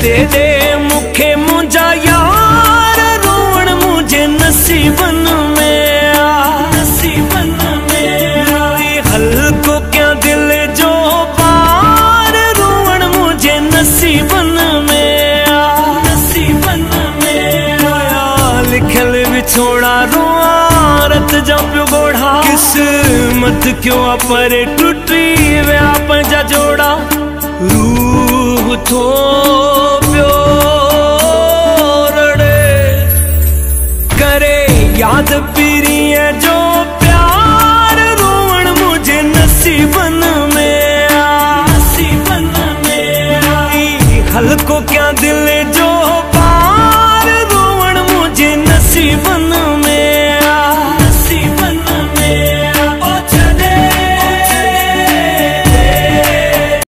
दे दे मुखे मुझा यार, रोवण मुझे नसीबन में आ, नसीबन में हल्को क्या दिल जो पार, रोवण मुझे नसीबन में आ, नसीबन में आ। लिखल बिछोड़ा रोआ रत जब गोढ़ा, किस्मत क्यों पर टूटी वे आप जा जोड़ा। रूह तो प्यो रड़े करे याद पीरी है जो प्यार, रोवण मुझे नसीबन में आ, नसीबन में आई। हल्को क्या दिल